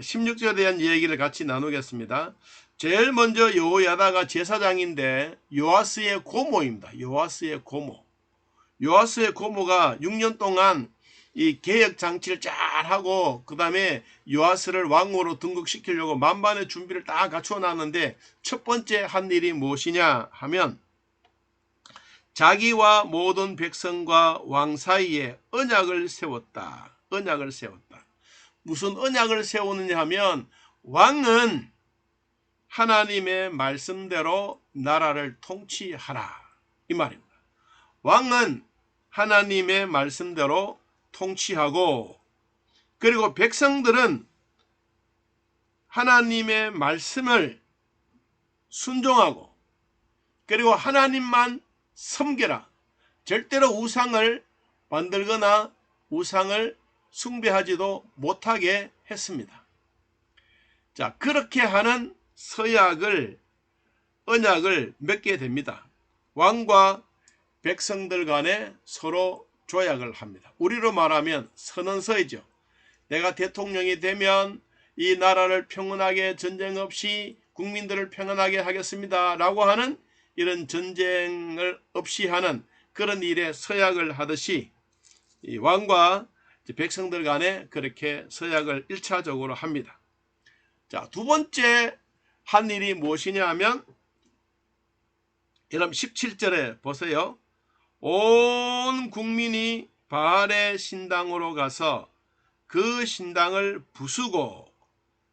16절에 대한 얘기를 같이 나누겠습니다. 제일 먼저 여호야다가 제사장인데 요아스의 고모입니다. 요아스의 고모. 요아스의 고모가 6년 동안 이 개혁 장치를 잘 하고 그 다음에 요아스를 왕으로 등극시키려고 만반의 준비를 다 갖추어 놨는데 첫 번째 한 일이 무엇이냐 하면 자기와 모든 백성과 왕 사이에 언약을 세웠다. 언약을 세웠다. 무슨 언약을 세우느냐 하면 왕은 하나님의 말씀대로 나라를 통치하라. 이 말입니다. 왕은 하나님의 말씀대로 통치하고 그리고 백성들은 하나님의 말씀을 순종하고 그리고 하나님만 섬겨라. 절대로 우상을 만들거나 우상을 숭배하지도 못하게 했습니다. 자, 그렇게 하는 언약을 맺게 됩니다. 왕과 백성들 간에 서로 조약을 합니다. 우리로 말하면 선언서이죠. 내가 대통령이 되면 이 나라를 평온하게 전쟁 없이 국민들을 평안하게 하겠습니다. 라고 하는 이런 전쟁을 없이 하는 그런 일에 서약을 하듯이 이 왕과 백성들 간에 그렇게 서약을 1차적으로 합니다. 자, 두 번째 한 일이 무엇이냐 하면 여러분 17절에 보세요. 온 국민이 바알의 신당으로 가서 그 신당을 부수고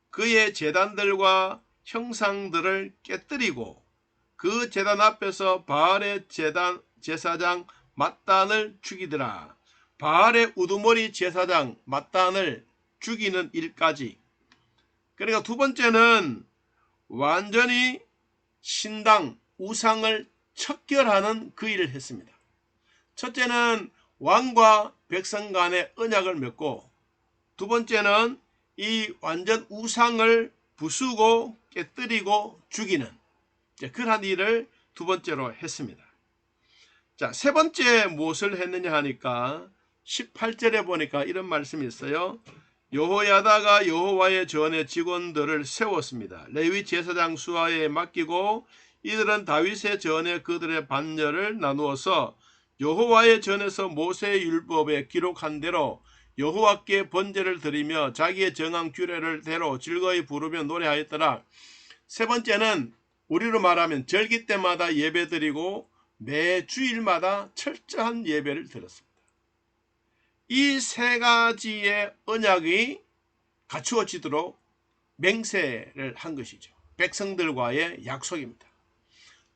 그의 제단들과 형상들을 깨뜨리고 그 제단 앞에서 바알의 제사장 맏단을 죽이더라. 바알의 우두머리 제사장 맏단을 죽이는 일까지. 그러니까 두 번째는 완전히 신당 우상을 척결하는 그 일을 했습니다. 첫째는 왕과 백성 간의 언약을 맺고 두 번째는 이 완전 우상을 부수고 깨뜨리고 죽이는 그러한 일을 두 번째로 했습니다. 자, 세 번째 무엇을 했느냐 하니까 18절에 보니까 이런 말씀이 있어요. 여호야다가 여호와의 전의 직원들을 세웠습니다. 레위 제사장 수하에 맡기고 이들은 다윗의 전에 그들의 반열을 나누어서 여호와의 전에서 모세의 율법에 기록한 대로 여호와께 번제를 드리며 자기의 정한 규례를 대로 즐거이 부르며 노래하였더라. 세 번째는 우리로 말하면 절기 때마다 예배드리고 매 주일마다 철저한 예배를 드렸습니다. 이 세 가지의 언약이 갖추어지도록 맹세를 한 것이죠. 백성들과의 약속입니다.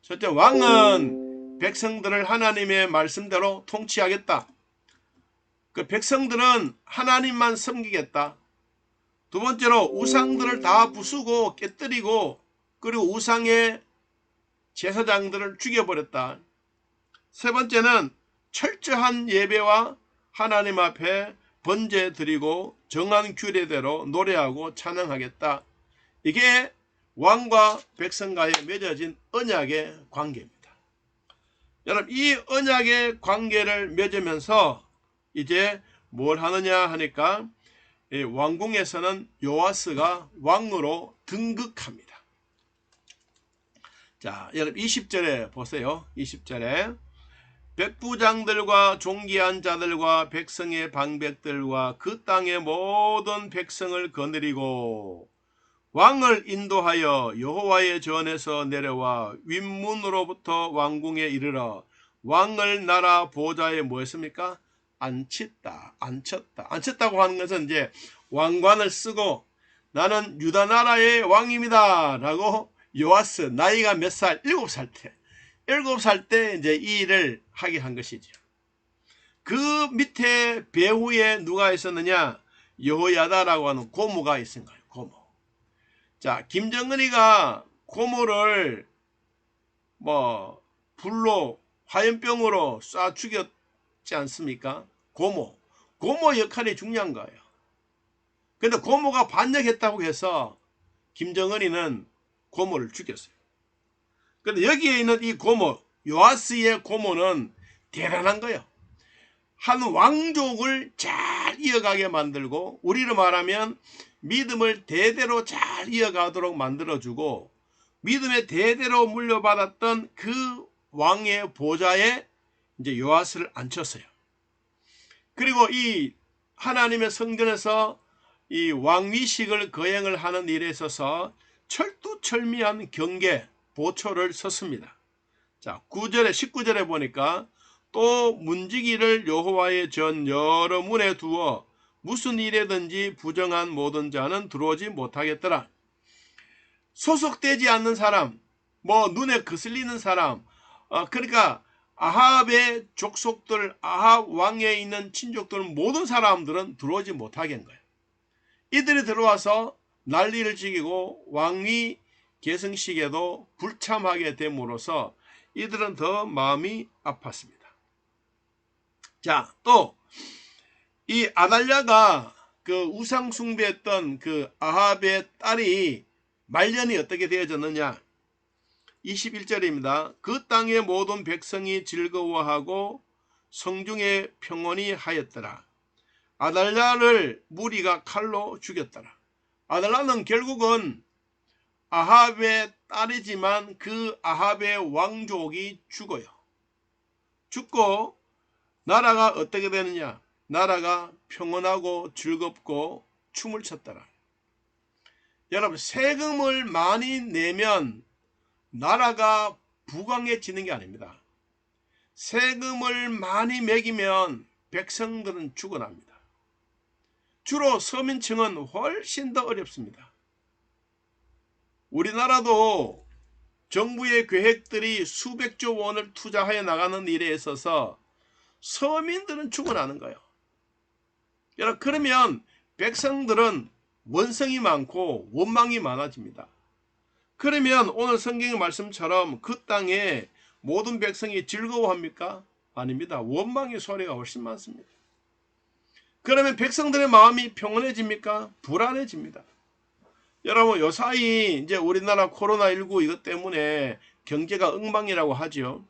첫째, 왕은 백성들을 하나님의 말씀대로 통치하겠다. 그 백성들은 하나님만 섬기겠다. 두 번째로 우상들을 다 부수고 깨뜨리고 그리고 우상의 제사장들을 죽여버렸다. 세 번째는 철저한 예배와 하나님 앞에 번제 드리고 정한 규례대로 노래하고 찬양하겠다. 이게 왕과 백성과의 맺어진 언약의 관계입니다. 여러분, 이 언약의 관계를 맺으면서 이제 뭘 하느냐 하니까 왕궁에서는 요아스가 왕으로 등극합니다. 자, 여러분 20절에 보세요. 20절에 백부장들과 존귀한 자들과 백성의 방백들과 그 땅의 모든 백성을 거느리고 왕을 인도하여 여호와의 전에서 내려와 윗문으로부터 왕궁에 이르러 왕을 나라 보좌에 뭐 했습니까? 앉혔다고 하는 것은 이제 왕관을 쓰고 나는 유다 나라의 왕입니다 라고 요아스 나이가 몇 살? 7살 때 이제 이 일을 하게 한 것이죠. 그 밑에 배후에 누가 있었느냐? 여호야다라고 하는 고모가 있은 거예요. 고모. 자, 김정은이가 고모를 불로 화염병으로 쏴 죽였지 않습니까? 고모 역할이 중요한 거예요. 그런데 고모가 반역했다고 해서 김정은이는 고모를 죽였어요. 그런데 여기에 있는 이 고모, 요아스의 고모는 대단한 거예요. 한 왕족을 잘 이어가게 만들고, 우리로 말하면 믿음을 대대로 잘 이어가도록 만들어주고, 믿음의 대대로 물려받았던 그 왕의 보좌에 이제 요아스를 앉혔어요. 그리고 이 하나님의 성전에서 이 왕위식을 거행을 하는 일에 있어서 철두철미한 경계 보초를 섰습니다. 자, 9절에 19절에 보니까 또 문지기를 여호와의 전 여러 문에 두어 무슨 일에든지 부정한 모든 자는 들어오지 못하겠더라. 소속되지 않는 사람, 눈에 거슬리는 사람, 그러니까 아합의 족속들, 아합 왕에 있는 친족들 모든 사람들은 들어오지 못하게 한 거예요. 이들이 들어와서 난리를 지기고 왕위 계승식에도 불참하게 됨으로써 이들은 더 마음이 아팠습니다. 자, 또 이 아달랴가 그 우상 숭배했던 그 아합의 딸이 말년이 어떻게 되어졌느냐? 21절입니다. 그 땅의 모든 백성이 즐거워하고 성중에 평온히 하였더라. 아달랴를 무리가 칼로 죽였더라. 아달랴는 결국은 아합의 딸이지만 그 아합의 왕족이 죽어요. 죽고 나라가 어떻게 되느냐? 나라가 평온하고 즐겁고 춤을 췄더라. 여러분, 세금을 많이 내면 나라가 부강해지는 게 아닙니다. 세금을 많이 매기면 백성들은 죽어납니다. 주로 서민층은 훨씬 더 어렵습니다. 우리나라도 정부의 계획들이 수백조 원을 투자하여 나가는 일에 있어서 서민들은 죽어나는 거예요. 여러분, 그러면 백성들은 원성이 많고 원망이 많아집니다. 그러면 오늘 성경의 말씀처럼 그 땅에 모든 백성이 즐거워합니까? 아닙니다. 원망의 소리가 훨씬 많습니다. 그러면 백성들의 마음이 평온해집니까? 불안해집니다. 여러분, 요사이 이제 우리나라 코로나19 이것 때문에 경제가 엉망이라고 하죠.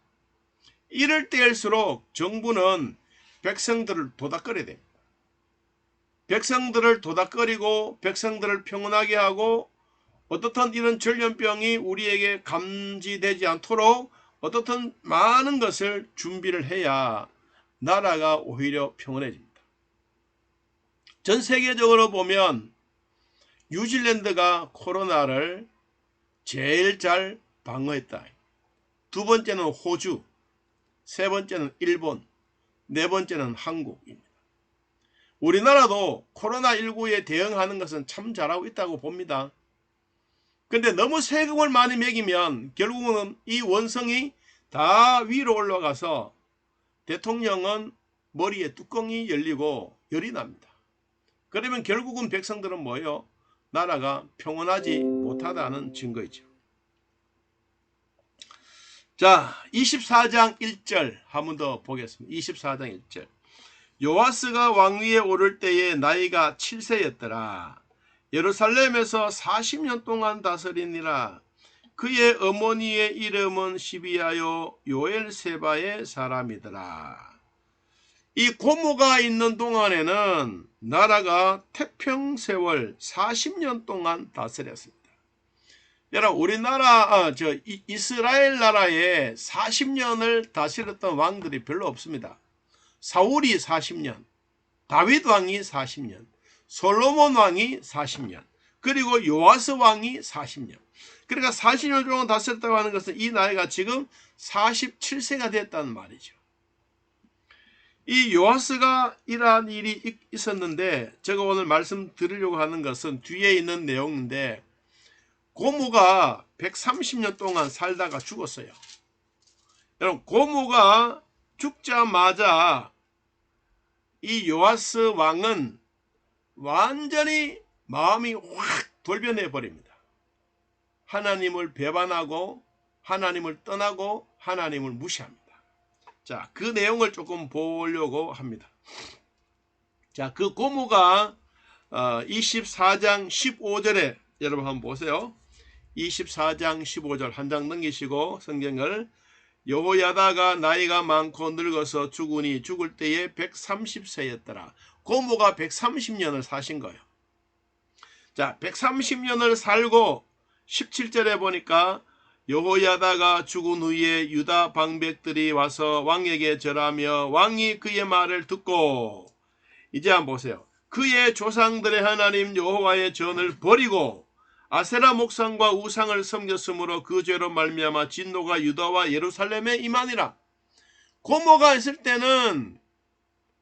이럴 때일수록 정부는 백성들을 도닥거려야 됩니다. 백성들을 도닥거리고 백성들을 평온하게 하고 어떻든 이런 전염병이 우리에게 감지되지 않도록 어떻든 많은 것을 준비를 해야 나라가 오히려 평온해집니다. 전 세계적으로 보면 뉴질랜드가 코로나를 제일 잘 방어했다. 두 번째는 호주, 세 번째는 일본, 네 번째는 한국입니다. 우리나라도 코로나19에 대응하는 것은 참 잘하고 있다고 봅니다. 근데 너무 세금을 많이 매기면 결국은 이 원성이 다 위로 올라가서 대통령은 머리에 뚜껑이 열리고 열이 납니다. 그러면 결국은 백성들은 뭐예요? 나라가 평온하지 못하다는 증거이죠. 자, 24장 1절 한 번 더 보겠습니다. 24장 1절. 요아스가 왕위에 오를 때에 나이가 7세였더라. 예루살렘에서 40년 동안 다스리니라. 그의 어머니의 이름은 시비아요 요엘세바의 사람이더라. 이 고모가 있는 동안에는 나라가 태평세월 40년 동안 다스렸습니다. 여러분, 우리나라 이스라엘 나라에 40년을 다스렸던 왕들이 별로 없습니다. 사울이 40년, 다윗 왕이 40년, 솔로몬 왕이 40년, 그리고 요아스 왕이 40년. 그러니까 40년 동안 다스렸다고 하는 것은 이 나이가 지금 47세가 됐다는 말이죠. 이 요아스가 이러한 일이 있었는데, 제가 오늘 말씀드리려고 하는 것은 뒤에 있는 내용인데, 고모가 130년 동안 살다가 죽었어요. 여러분, 고모가 죽자마자 이 요아스 왕은 완전히 마음이 확 돌변해 버립니다. 하나님을 배반하고 하나님을 떠나고 하나님을 무시합니다. 자, 그 내용을 조금 보려고 합니다. 자, 그 고모가 24장 15절에 여러분 한번 보세요. 24장 15절 한 장 넘기시고 성경을. 여호야다가 나이가 많고 늙어서 죽으니 죽을 때에 130세였더라. 고모가 130년을 사신 거예요. 자, 130년을 살고 17절에 보니까 여호야다가 죽은 후에 유다 방백들이 와서 왕에게 절하며 왕이 그의 말을 듣고, 이제 한번 보세요. 그의 조상들의 하나님 여호와의 전을 버리고 아세라 목상과 우상을 섬겼으므로 그 죄로 말미암아 진노가 유다와 예루살렘에 임하니라. 고모가 있을 때는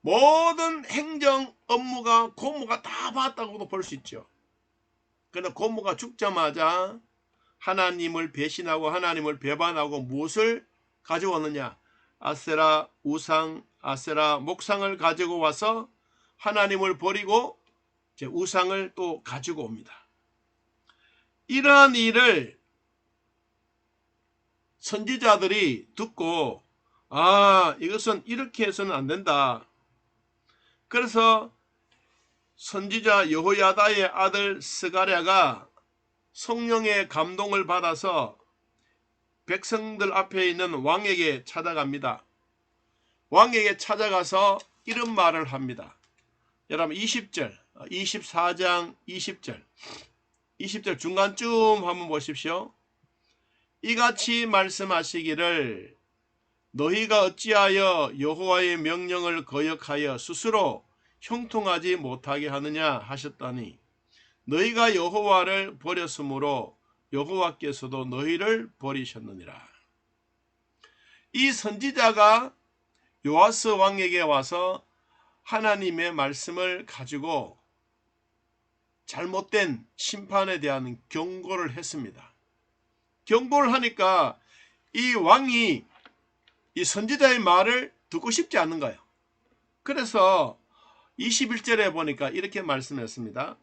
모든 행정 업무가 고모가 다 봤다고도 볼 수 있죠. 그러나 고모가 죽자마자 하나님을 배신하고 하나님을 배반하고 무엇을 가지고 왔느냐? 아세라 우상, 아세라 목상을 가지고 와서 하나님을 버리고 이제 우상을 또 가지고 옵니다. 이러한 일을 선지자들이 듣고, 이것은 이렇게 해서는 안 된다. 그래서 선지자 여호야다의 아들 스가랴가 성령의 감동을 받아서 백성들 앞에 있는 왕에게 찾아갑니다. 왕에게 찾아가서 이런 말을 합니다. 여러분 20절, 24장 20절, 20절 중간쯤 한번 보십시오. 이같이 말씀하시기를 너희가 어찌하여 여호와의 명령을 거역하여 스스로 형통하지 못하게 하느냐 하셨다니, 너희가 여호와를 버렸으므로 여호와께서도 너희를 버리셨느니라. 이 선지자가 요아스 왕에게 와서 하나님의 말씀을 가지고 잘못된 심판에 대한 경고를 했습니다. 경고를 하니까 이 왕이 이 선지자의 말을 듣고 싶지 않은 거예요. 그래서 21절에 보니까 이렇게 말씀했습니다.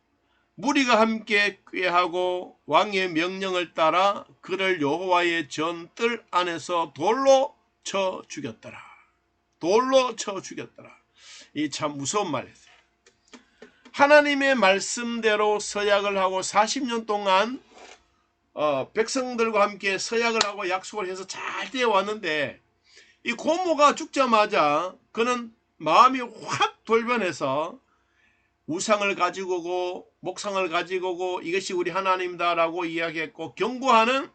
무리가 함께 꾀하고 왕의 명령을 따라 그를 여호와의 전뜰 안에서 돌로 쳐 죽였더라. 돌로 쳐 죽였더라. 이 참 무서운 말이에요. 하나님의 말씀대로 서약을 하고 40년 동안 백성들과 함께 서약을 하고 약속을 해서 잘 되어 왔는데, 이 고모가 죽자마자 그는 마음이 확 돌변해서 우상을 가지고 오고 목상을 가지고 오고 이것이 우리 하나님다라고 이야기했고, 경고하는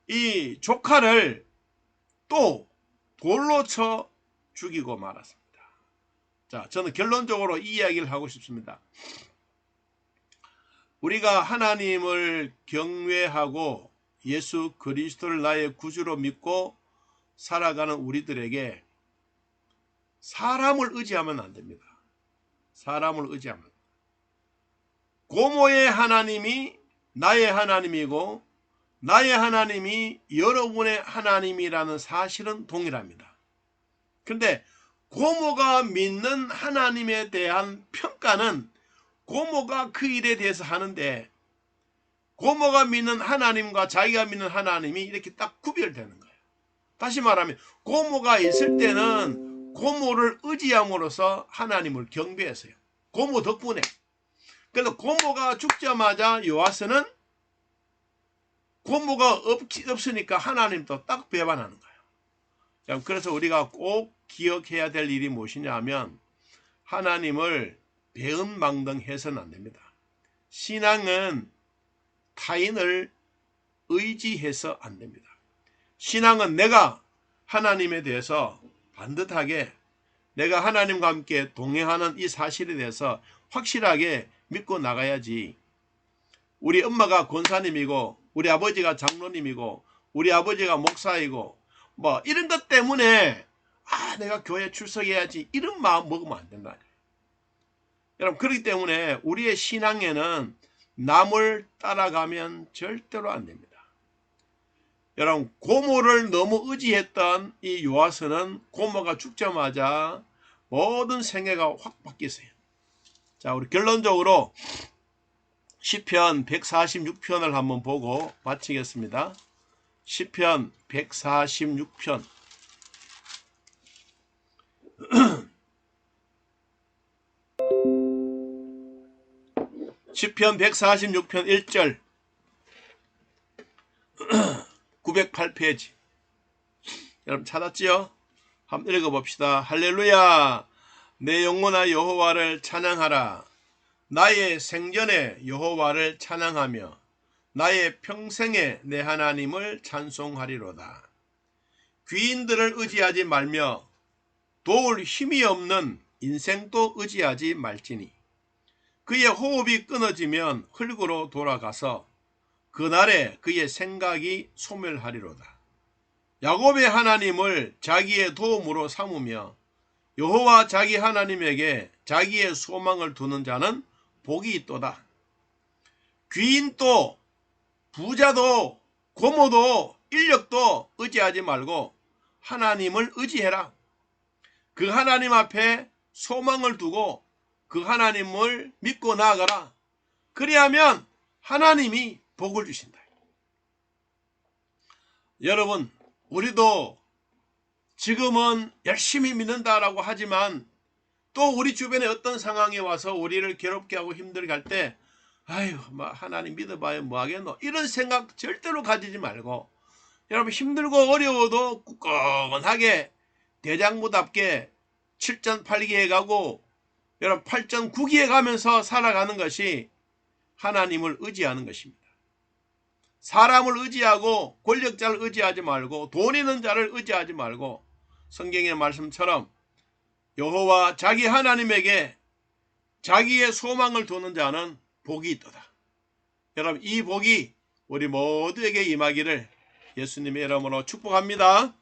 이 조카를 또 돌로 쳐 죽이고 말았습니다. 자, 저는 결론적으로 이 이야기를 하고 싶습니다. 우리가 하나님을 경외하고 예수 그리스도를 나의 구주로 믿고 살아가는 우리들에게 사람을 의지하면 안 됩니다. 사람을 의지하면. 고모의 하나님이 나의 하나님이고 나의 하나님이 여러분의 하나님이라는 사실은 동일합니다. 그런데 고모가 믿는 하나님에 대한 평가는 고모가 그 일에 대해서 하는데, 고모가 믿는 하나님과 자기가 믿는 하나님이 이렇게 딱 구별되는 거예요. 다시 말하면 고모가 있을 때는 고모를 의지함으로써 하나님을 경배했어요. 고모 덕분에. 그래서 고모가 죽자마자 요아스는 고모가 없으니까 하나님도 딱 배반하는 거예요. 그래서 우리가 꼭 기억해야 될 일이 무엇이냐 하면, 하나님을 배은망덕해서는 안 됩니다. 신앙은 타인을 의지해서 안 됩니다. 신앙은 내가 하나님에 대해서 반듯하게, 내가 하나님과 함께 동행하는 이 사실에 대해서 확실하게 믿고 나가야지. 우리 엄마가 권사님이고 우리 아버지가 장로님이고 우리 아버지가 목사이고 뭐 이런 것 때문에 내가 교회 출석해야지 이런 마음 먹으면 안 된다. 여러분, 그렇기 때문에 우리의 신앙에는 남을 따라가면 절대로 안 됩니다. 여러분, 고모를 너무 의지했던 이 요아스는 고모가 죽자마자 모든 생애가 확 바뀌었어요. 자, 우리 결론적으로 시편 146편을 한번 보고 마치겠습니다. 시편 146편. 시편 146편 1절 908페이지. 여러분 찾았지요? 한번 읽어봅시다. 할렐루야. 내 영혼아 여호와를 찬양하라. 나의 생전에 여호와를 찬양하며 나의 평생에 내 하나님을 찬송하리로다. 귀인들을 의지하지 말며 도울 힘이 없는 인생도 의지하지 말지니 그의 호흡이 끊어지면 흙으로 돌아가서 그날에 그의 생각이 소멸하리로다. 야곱의 하나님을 자기의 도움으로 삼으며 여호와 자기 하나님에게 자기의 소망을 두는 자는 복이 있도다. 귀인도 부자도 고모도 인력도 의지하지 말고 하나님을 의지해라. 그 하나님 앞에 소망을 두고 그 하나님을 믿고 나아가라. 그리하면 하나님이 복을 주신다. 여러분, 우리도 지금은 열심히 믿는다라고 하지만 또 우리 주변에 어떤 상황에 와서 우리를 괴롭게 하고 힘들게 할 때 아유, 뭐 하나님 믿어봐야 뭐하겠노, 이런 생각 절대로 가지지 말고, 여러분 힘들고 어려워도 굳건하게 대장부답게 7전 8기 해가고 여러분 8전 9기 해가면서 살아가는 것이 하나님을 의지하는 것입니다. 사람을 의지하고 권력자를 의지하지 말고 돈 있는 자를 의지하지 말고 성경의 말씀처럼 여호와 자기 하나님에게 자기의 소망을 두는 자는 복이 있도다. 여러분 이 복이 우리 모두에게 임하기를 예수님의 이름으로 축복합니다.